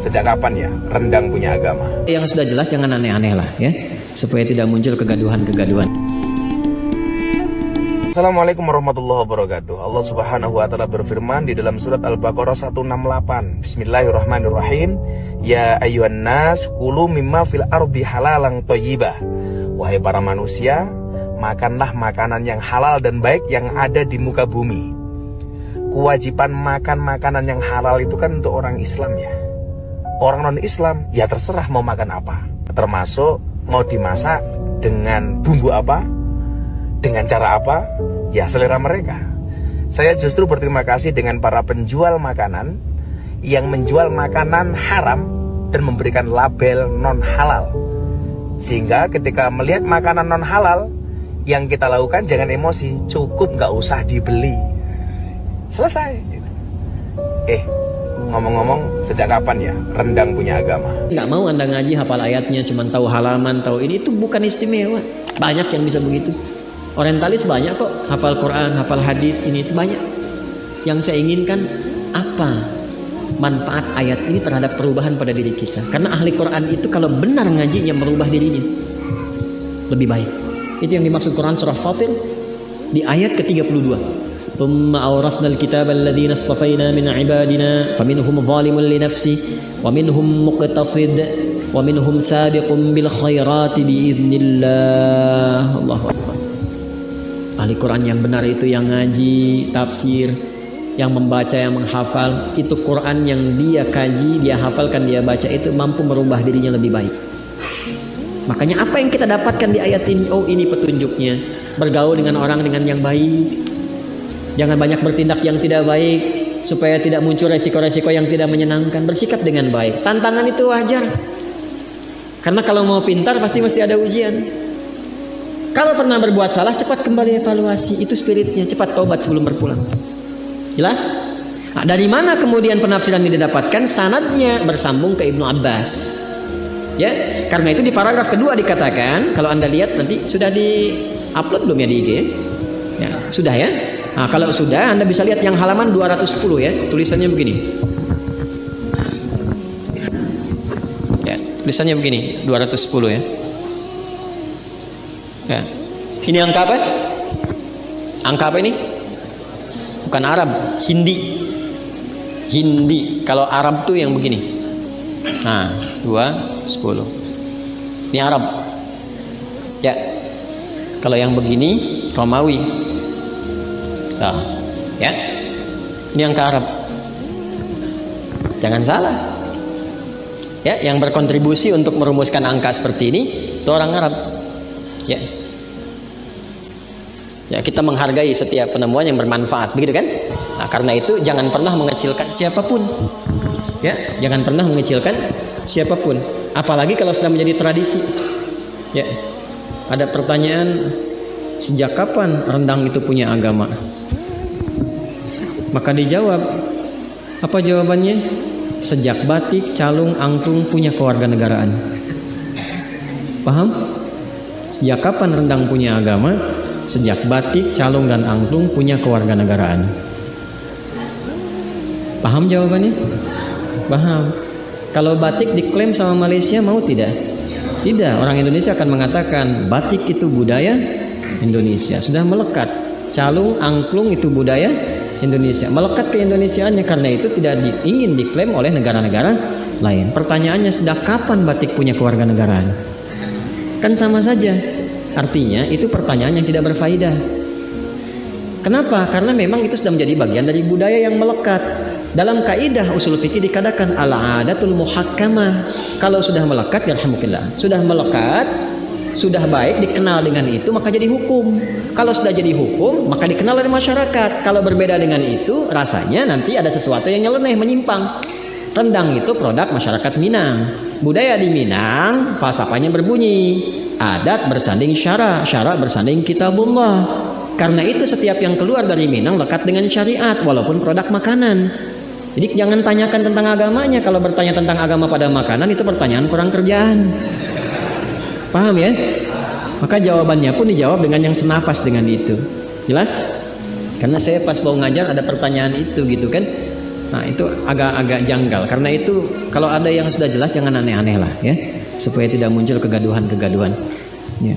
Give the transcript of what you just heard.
Sejak kapan ya rendang punya agama? Yang sudah jelas jangan aneh-aneh lah ya, supaya tidak muncul kegaduhan-kegaduhan. Assalamualaikum warahmatullahi wabarakatuh. Allah subhanahu wa ta'ala berfirman di dalam surat Al-Baqarah 168. Bismillahirrahmanirrahim. Ya ayyuhan nas kulu mimma fil ardi halalan thayyibah. Wahai para manusia, makanlah makanan yang halal dan baik yang ada di muka bumi. Kewajiban makan makanan yang halal itu kan untuk orang Islam ya. Orang non-Islam ya terserah mau makan apa, termasuk mau dimasak dengan bumbu apa, dengan cara apa, ya selera mereka. Saya justru berterima kasih dengan para penjual makanan yang menjual makanan haram dan memberikan label non-halal. Sehingga ketika melihat makanan non-halal, yang kita lakukan jangan emosi, cukup gak usah dibeli. Selesai. Ngomong-ngomong, sejak kapan ya rendang punya agama? Nggak mau Anda ngaji hafal ayatnya, cuma tahu halaman, tahu ini, itu bukan istimewa. Banyak yang bisa begitu. Orientalis banyak kok, hafal Quran, hafal hadis, ini itu banyak. Yang saya inginkan apa manfaat ayat ini terhadap perubahan pada diri kita. Karena ahli Quran itu kalau benar ngajinya merubah dirinya lebih baik. Itu yang dimaksud Quran surah Fatir di ayat ke-32. ثم أورثنا الكتاب الذين اصطفينا من عبادنا فمنهم ظالم لنفسه ومنهم مقتصد ومنهم سابق بالخيرات بإذن الله. Allahu Akbar. Ahli Quran yang benar itu yang ngaji, tafsir, yang membaca, yang menghafal. Itu Quran yang dia kaji, dia hafalkan, dia baca, itu mampu merubah dirinya lebih baik. Makanya apa yang kita dapatkan di ayat ini? Oh, ini petunjuknya. Bergaul dengan orang dengan yang baik. Jangan banyak bertindak yang tidak baik, supaya tidak muncul resiko-resiko yang tidak menyenangkan. Bersikap dengan baik. Tantangan itu wajar. Karena kalau mau pintar pasti mesti ada ujian. Kalau pernah berbuat salah, cepat kembali evaluasi. Itu spiritnya, cepat taubat sebelum berpulang. Jelas? Nah, dari mana kemudian penafsiran ini didapatkan? Sanadnya bersambung ke Ibnu Abbas. Ya, karena itu di paragraf kedua dikatakan, kalau Anda lihat nanti sudah di-upload belum ya di IG? Ya, sudah ya? Nah, kalau sudah Anda bisa lihat yang halaman 210 ya, tulisannya begini. Ya, tulisannya begini, 210 ya. Ya. Ini angka apa? Angka apa ini? Bukan Arab, Hindi. Hindi. Kalau Arab tuh yang begini. Nah, 210. Ini Arab. Ya. Kalau yang begini Romawi. Nah, ya, ini angka Arab. Jangan salah. Ya, yang berkontribusi untuk merumuskan angka seperti ini itu orang Arab. Ya, ya kita menghargai setiap penemuan yang bermanfaat, begitu kan? Nah, karena itu jangan pernah mengecilkan siapapun. Ya, jangan pernah mengecilkan siapapun. Apalagi kalau sudah menjadi tradisi. Ya, ada pertanyaan, sejak kapan rendang itu punya agama? Maka dijawab, apa jawabannya? Sejak batik, calung, angklung punya kewarganegaraan. Paham? Sejak kapan rendang punya agama? Sejak batik, calung, dan angklung punya kewarganegaraan. Paham jawabannya? Paham. Kalau batik diklaim sama Malaysia, mau tidak? Tidak. Orang Indonesia akan mengatakan batik itu budaya Indonesia, sudah melekat. Calung, angklung itu budaya Indonesia, melekat ke Indonesiaannya. Karena itu tidak ingin diklaim oleh negara-negara lain. Pertanyaannya, sejak kapan batik punya kewarganegaraan? Kan sama saja. Artinya itu pertanyaan yang tidak berfaedah. Kenapa? Karena memang itu sudah menjadi bagian dari budaya yang melekat. Dalam kaidah usul fikih dikatakan al-adatul muhakkamah. Kalau sudah melekat, yarhamukallah, sudah melekat, sudah baik, dikenal dengan itu, maka jadi hukum. Kalau sudah jadi hukum, maka dikenal oleh masyarakat. Kalau berbeda dengan itu, rasanya nanti ada sesuatu yang nyeleneh, menyimpang. Rendang itu produk masyarakat Minang. Budaya di Minang, falsafahnya berbunyi, adat bersanding syara, syara bersanding kitabullah. Karena itu setiap yang keluar dari Minang lekat dengan syariat, walaupun produk makanan. Jadi jangan tanyakan tentang agamanya. Kalau bertanya tentang agama pada makanan, itu pertanyaan kurang kerjaan. Paham ya? Maka jawabannya pun dijawab dengan yang senafas dengan itu. Jelas? Karena saya pas mau ngajar ada pertanyaan itu gitu kan. Nah itu agak-agak janggal. Karena itu kalau ada yang sudah jelas jangan aneh-aneh lah ya, supaya tidak muncul kegaduhan-kegaduhan. Ya.